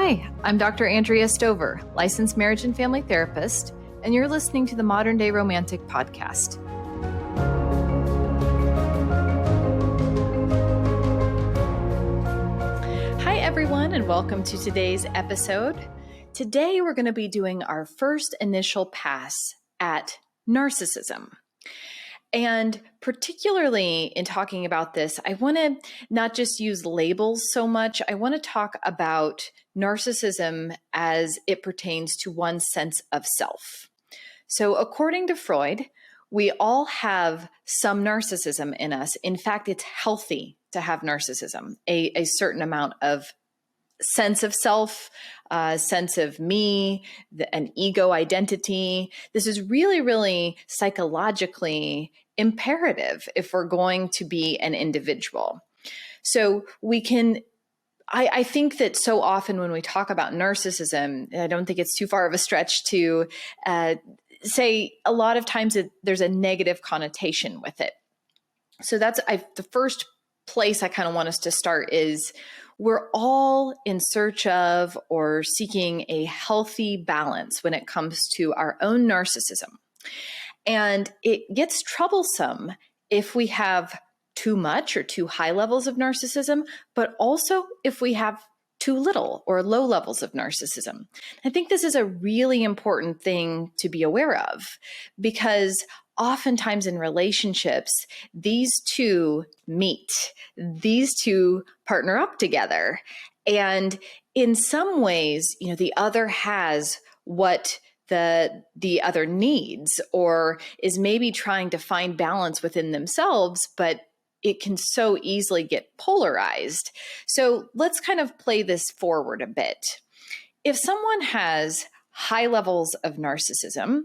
Hi, I'm Dr. Andrea Stover, licensed marriage and family therapist, and you're listening to the Modern Day Romantic Podcast. Hi, everyone, and welcome to today's episode. Today, we're going to be doing our first initial pass at narcissism. And particularly in talking about this, I want to not just use labels so much. I want to talk about narcissism as it pertains to one's sense of self. So according to Freud, we all have some narcissism in us. In fact, it's healthy to have narcissism, a certain amount of sense of self, sense of me, an ego identity. This is really, really psychologically imperative if we're going to be an individual. So we can, I think that so often when we talk about narcissism, I don't think it's too far of a stretch to say a lot of times there's a negative connotation with it. So that's the first place I kind of want us to start is we're all in search of or seeking a healthy balance when it comes to our own narcissism. And it gets troublesome if we have too much or too high levels of narcissism, but also if we have too little or low levels of narcissism. I think this is a really important thing to be aware of because oftentimes in relationships, these two meet, these two partner up together. And in some ways, the other has what the other needs or is maybe trying to find balance within themselves, but it can so easily get polarized. So let's kind of play this forward a bit. If someone has high levels of narcissism,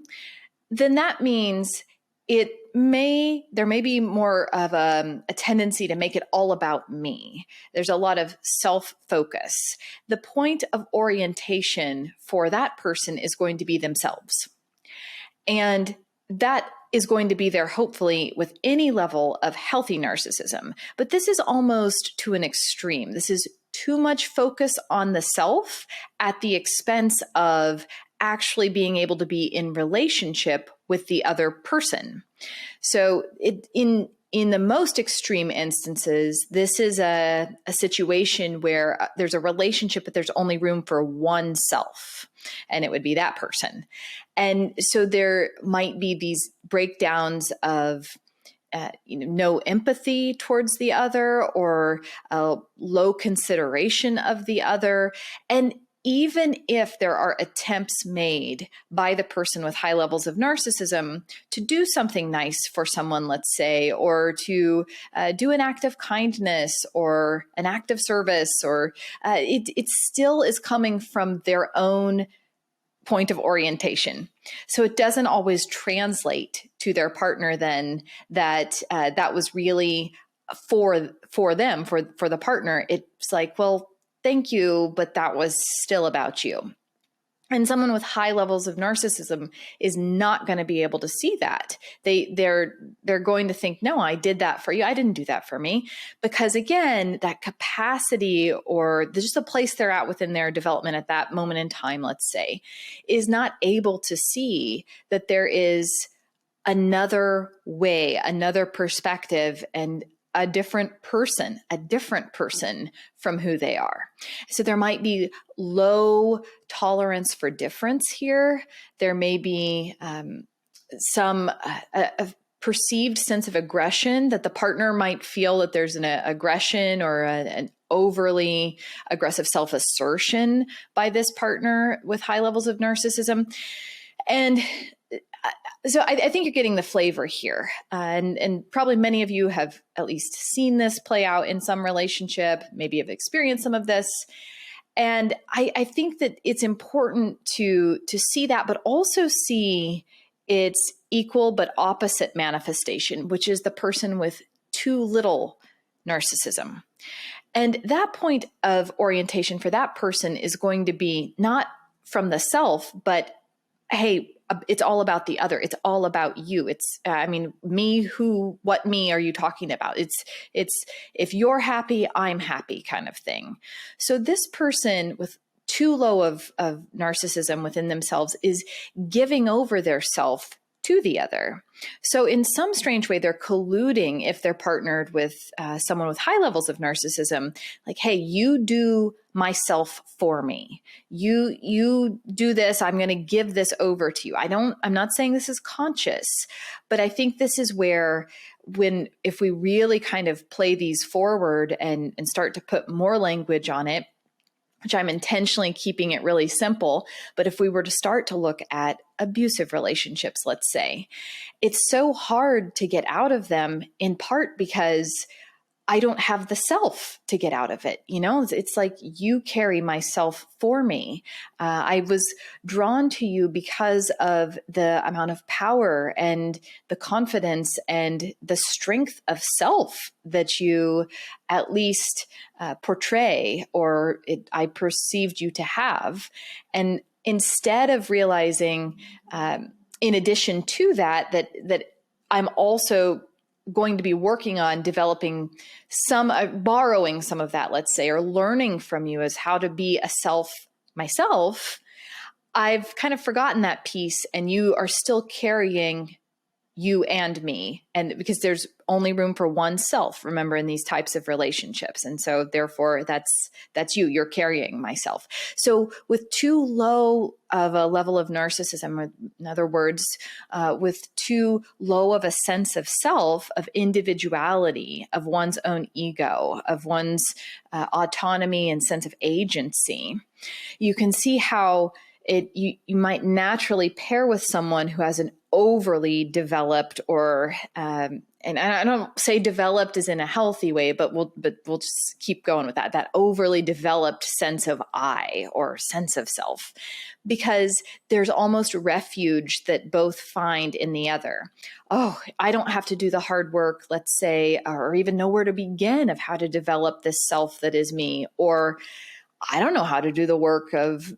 then that means there may be more of a tendency to make it all about me. There's a lot of self-focus. The point of orientation for that person is going to be themselves. And that is going to be there hopefully with any level of healthy narcissism. But this is almost to an extreme. This is too much focus on the self at the expense of actually being able to be in relationship with the other person. So in the most extreme instances, this is a situation where there's a relationship, but there's only room for one self, and it would be that person. And so there might be these breakdowns of no empathy towards the other or low consideration of the other. And even if there are attempts made by the person with high levels of narcissism to do something nice for someone, let's say, or to do an act of kindness or an act of service, or it still is coming from their own point of orientation. So it doesn't always translate to their partner then that that was really for them, for the partner. It's like, well, thank you, but that was still about you. And someone with high levels of narcissism is not going to be able to see that. They're going to think, no, I did that for you. I didn't do that for me. Because again, that capacity or just the place they're at within their development at that moment in time, let's say, is not able to see that there is another way, another perspective, and a different person from who they are. So there might be low tolerance for difference here. There may be some a perceived sense of aggression that the partner might feel that there's an aggression or an overly aggressive self-assertion by this partner with high levels of narcissism. And so I think you're getting the flavor here. And probably many of you have at least seen this play out in some relationship, maybe have experienced some of this. And I think that it's important to see that, but also see its equal but opposite manifestation, which is the person with too little narcissism. And that point of orientation for that person is going to be not from the self, but hey, it's all about the other. It's all about you. It's, me, who, what me are you talking about? It's if you're happy, I'm happy kind of thing. So this person with too low of narcissism within themselves is giving over their self to the other. So in some strange way, they're colluding if they're partnered with someone with high levels of narcissism, like, hey, you do myself for me. You do this, I'm going to give this over to you. I'm not saying this is conscious, but I think this is where if we really kind of play these forward and start to put more language on it, which I'm intentionally keeping it really simple. But if we were to start to look at abusive relationships, let's say, it's so hard to get out of them, in part because I don't have the self to get out of it. It's like you carry myself for me. I was drawn to you because of the amount of power and the confidence and the strength of self that you at least portray, or I perceived you to have. And instead of realizing, in addition to that I'm also going to be working on developing borrowing some of that, let's say, or learning from you as how to be a self myself, I've kind of forgotten that piece, and you are still carrying you and me. And because there's only room for one self, remember, in these types of relationships. And so therefore that's you're carrying myself. So with too low of a level of narcissism, in other words, with too low of a sense of self, of individuality, of one's own ego, of one's autonomy and sense of agency, you can see how you might naturally pair with someone who has an overly developed, or and I don't say developed as in a healthy way, but we'll just keep going with that overly developed sense of I, or sense of self, because there's almost refuge that both find in the other. Oh, I don't have to do the hard work, let's say, or even know where to begin of how to develop this self that is me, or I don't know how to do the work of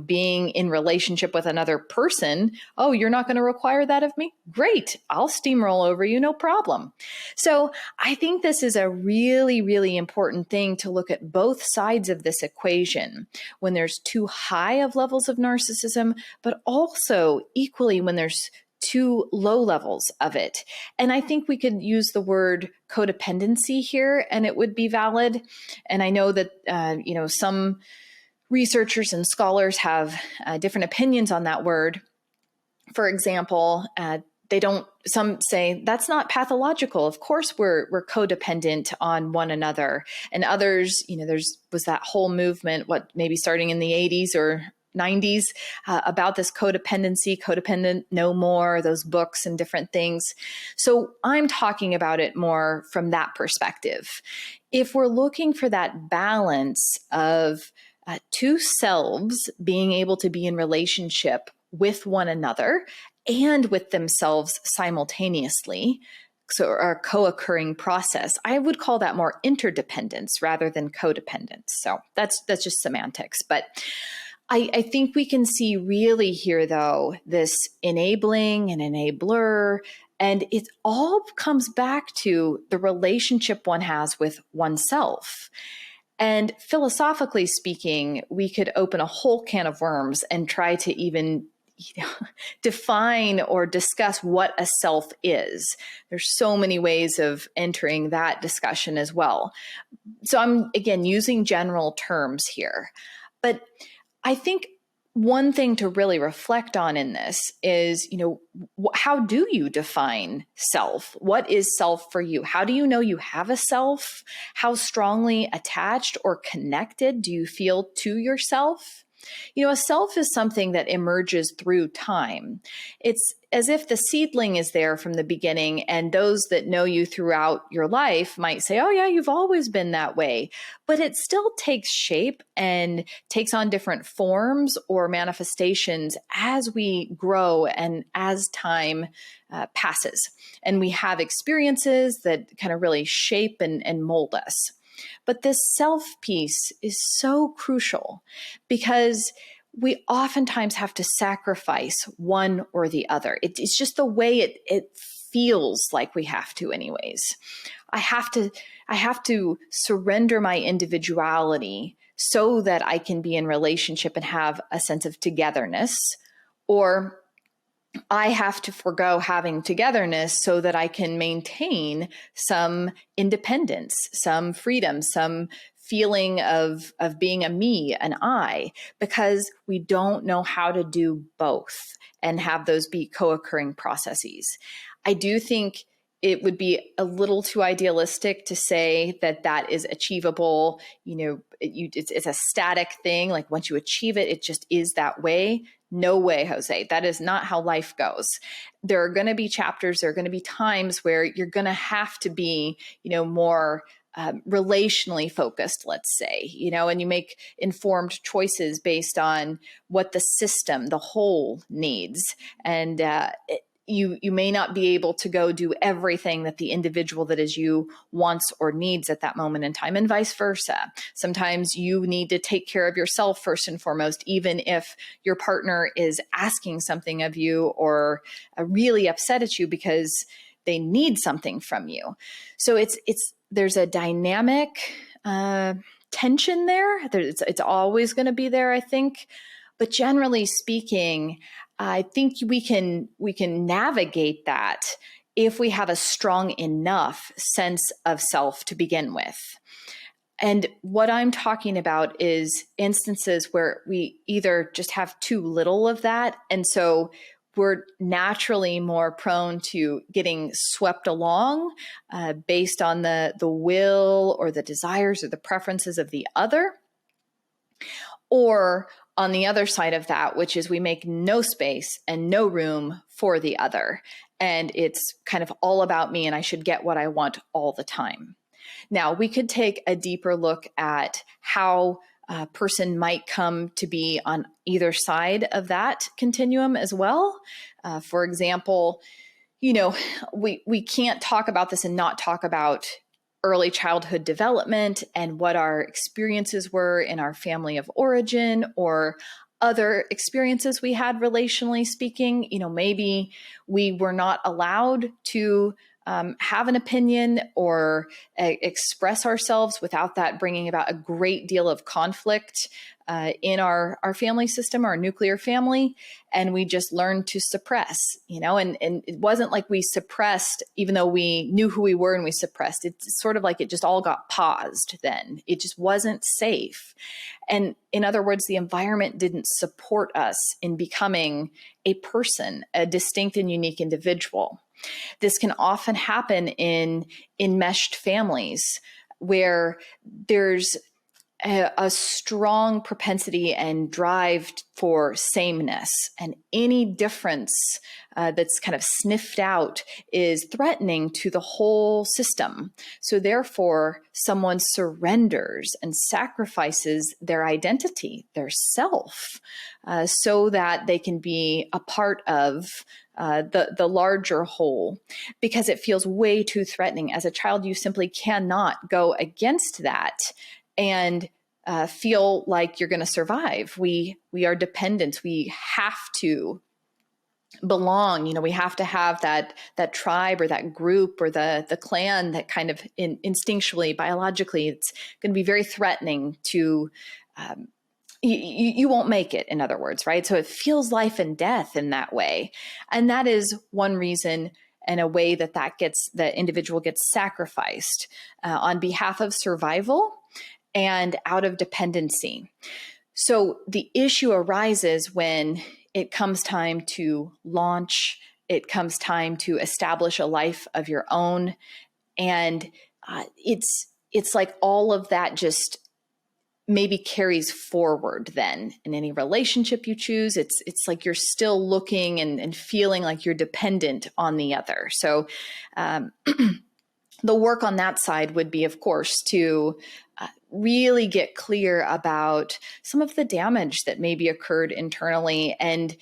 being in relationship with another person. Oh, you're not going to require that of me? Great. I'll steamroll over you. No problem. So I think this is a really, really important thing to look at both sides of this equation when there's too high of levels of narcissism, but also equally when there's too low levels of it. And I think we could use the word codependency here and it would be valid. And I know that, some researchers and scholars have different opinions on that word. For example, some say that's not pathological. Of course, we're codependent on one another. And others, was that whole movement, maybe starting in the 80s or 90s, about this codependency, Codependent No More, those books and different things. So I'm talking about it more from that perspective. If we're looking for that balance of two selves being able to be in relationship with one another and with themselves simultaneously, so a co-occurring process, I would call that more interdependence rather than codependence. So that's just semantics. But I think we can see really here, though, this enabling and enabler, and it all comes back to the relationship one has with oneself. And philosophically speaking, we could open a whole can of worms and try to even define or discuss what a self is. There's so many ways of entering that discussion as well. So I'm, again, using general terms here. But I think one thing to really reflect on in this is, how do you define self? What is self for you? How do you know you have a self? How strongly attached or connected do you feel to yourself? A self is something that emerges through time. It's as if the seedling is there from the beginning, and those that know you throughout your life might say, oh yeah, you've always been that way. But it still takes shape and takes on different forms or manifestations as we grow and as time passes. And we have experiences that kind of really shape and mold us. But this self piece is so crucial because we oftentimes have to sacrifice one or the other. It's just the way it feels like we have to anyways. I have to surrender my individuality so that I can be in relationship and have a sense of togetherness, or I have to forego having togetherness so that I can maintain some independence, some freedom, some feeling of being a me, an I, because we don't know how to do both and have those be co-occurring processes. I do think it would be a little too idealistic to say that that is achievable. It's a static thing. Like once you achieve it, it just is that way. No way, Jose. That is not how life goes. There are going to be chapters, there are going to be times where you're going to have to be, more relationally focused, let's say, and you make informed choices based on what the system, the whole needs. And you may not be able to go do everything that the individual that is you wants or needs at that moment in time, and vice versa. Sometimes you need to take care of yourself first and foremost, even if your partner is asking something of you or really upset at you because they need something from you. So there's a dynamic tension there. It's always going to be there, I think. But generally speaking, I think we can navigate that if we have a strong enough sense of self to begin with. And what I'm talking about is instances where we either just have too little of that, and so we're naturally more prone to getting swept along based on the will or the desires or the preferences of the other. Or on the other side of that, which is we make no space and no room for the other. And it's kind of all about me and I should get what I want all the time. Now, we could take a deeper look at how a person might come to be on either side of that continuum as well. For example, we can't talk about this and not talk about early childhood development and what our experiences were in our family of origin or other experiences we had relationally speaking. Maybe we were not allowed to have an opinion or express ourselves without that bringing about a great deal of conflict in our family system, our nuclear family, and we just learned to suppress, and it wasn't like we suppressed, even though we knew who we were and we suppressed. It's sort of like it just all got paused then. It just wasn't safe. And in other words, the environment didn't support us in becoming a person, a distinct and unique individual. This can often happen in enmeshed families where there's a strong propensity and drive for sameness, and any difference that's kind of sniffed out is threatening to the whole system. So therefore, someone surrenders and sacrifices their identity, their self, so that they can be a part of the larger whole, because it feels way too threatening. As a child, you simply cannot go against that and feel like you're going to survive. We are dependents. We have to belong. We have to have that tribe or that group or the clan that kind of instinctually, biologically, it's going to be very threatening to. You won't make it, in other words, right? So it feels life and death in that way, and that is one reason. And a way that the individual gets sacrificed on behalf of survival and out of dependency. So the issue arises when it comes time to launch, it comes time to establish a life of your own. And it's like all of that just maybe carries forward then in any relationship you choose. It's like you're still looking and feeling like you're dependent on the other. So the work on that side would be, of course, to really get clear about some of the damage that maybe occurred internally and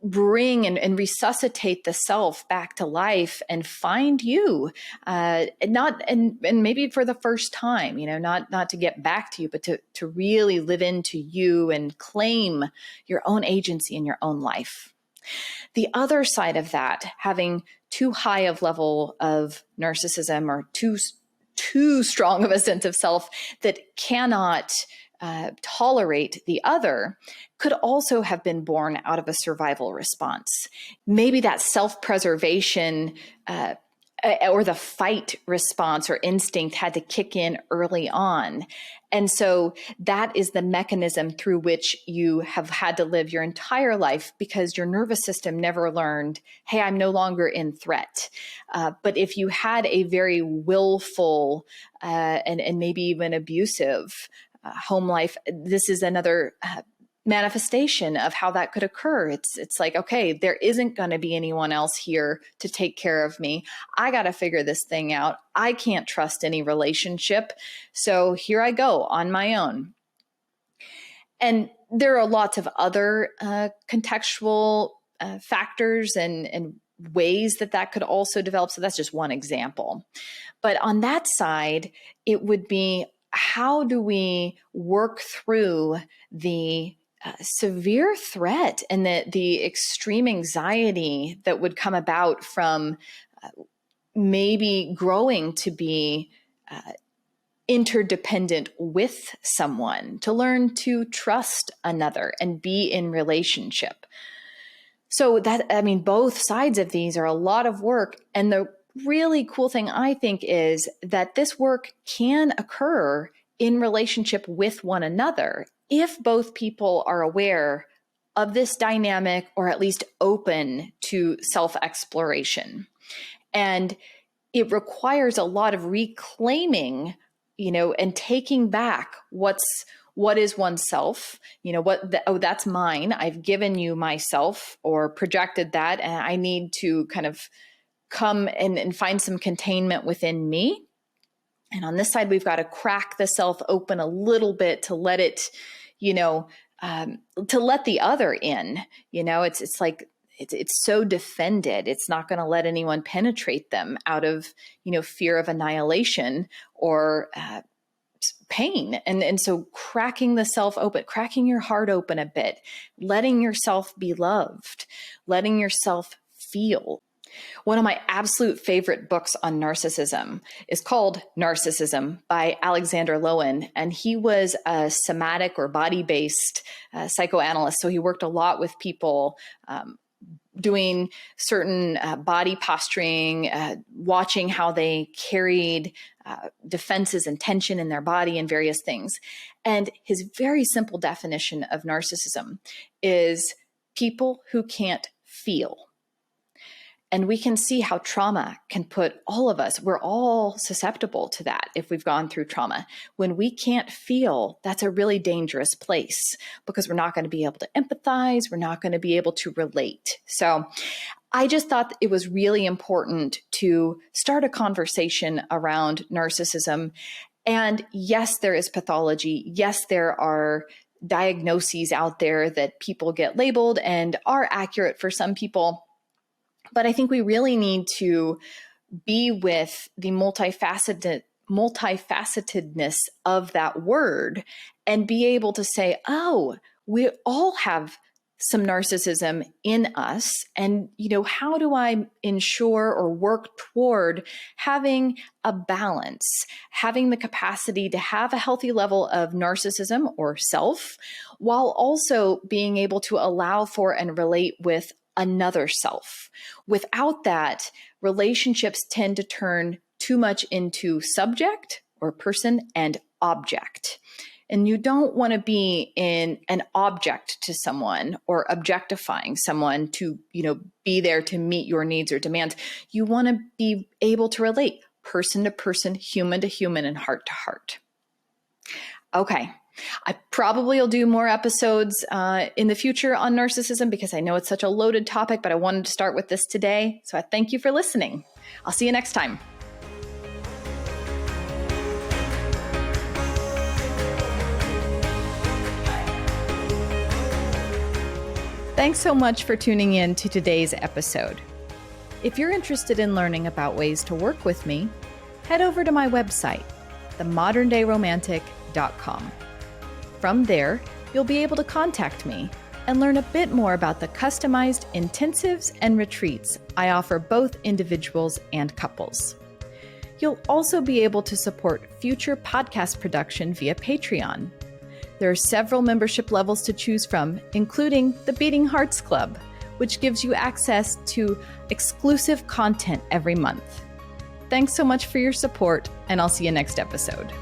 bring and resuscitate the self back to life and find you, and maybe for the first time, not to get back to you, but to really live into you and claim your own agency in your own life. The other side of that, having too high of level of narcissism or too too strong of a sense of self that cannot tolerate the other could also have been born out of a survival response. Maybe that self-preservation or the fight response or instinct had to kick in early on. And so that is the mechanism through which you have had to live your entire life, because your nervous system never learned, hey, I'm no longer in threat. But if you had a very willful and maybe even abusive home life, this is another manifestation of how that could occur. It's like, okay, there isn't going to be anyone else here to take care of me. I got to figure this thing out. I can't trust any relationship. So here I go on my own. And there are lots of other contextual factors and ways that could also develop. So that's just one example. But on that side, it would be, how do we work through the severe threat and the extreme anxiety that would come about from maybe growing to be interdependent with someone, to learn to trust another and be in relationship. So both sides of these are a lot of work. And the really cool thing, I think, is that this work can occur in relationship with one another if both people are aware of this dynamic, or at least open to self-exploration. And it requires a lot of reclaiming, and taking back what is oneself, that's mine. I've given you myself or projected that, and I need to kind of come and find some containment within me. And on this side, we've got to crack the self open a little bit to let it, to let the other in. It's like it's so defended. It's not going to let anyone penetrate them out of, fear of annihilation or pain. And so cracking the self open, cracking your heart open a bit, letting yourself be loved, letting yourself feel. One of my absolute favorite books on narcissism is called Narcissism by Alexander Lowen. And he was a somatic or body-based psychoanalyst. So he worked a lot with people doing certain body posturing, watching how they carried defenses and tension in their body and various things. And his very simple definition of narcissism is people who can't feel. And we can see how trauma can put all of us, we're all susceptible to that if we've gone through trauma. When we can't feel, that's a really dangerous place, because we're not going to be able to empathize. We're not going to be able to relate. So I just thought it was really important to start a conversation around narcissism. And yes, there is pathology. Yes, there are diagnoses out there that people get labeled and are accurate for some people. But I think we really need to be with the multifacetedness of that word and be able to say, oh, we all have some narcissism in us. And, how do I ensure or work toward having a balance, having the capacity to have a healthy level of narcissism or self, while also being able to allow for and relate with another self. Without that, relationships tend to turn too much into subject or person and object. And you don't want to be in an object to someone or objectifying someone to, be there to meet your needs or demands. You want to be able to relate person to person, human to human, and heart to heart. Okay. I probably will do more episodes in the future on narcissism, because I know it's such a loaded topic, but I wanted to start with this today. So I thank you for listening. I'll see you next time. Thanks so much for tuning in to today's episode. If you're interested in learning about ways to work with me, head over to my website, themoderndayromantic.com. From there, you'll be able to contact me and learn a bit more about the customized intensives and retreats I offer both individuals and couples. You'll also be able to support future podcast production via Patreon. There are several membership levels to choose from, including the Beating Hearts Club, which gives you access to exclusive content every month. Thanks so much for your support, and I'll see you next episode.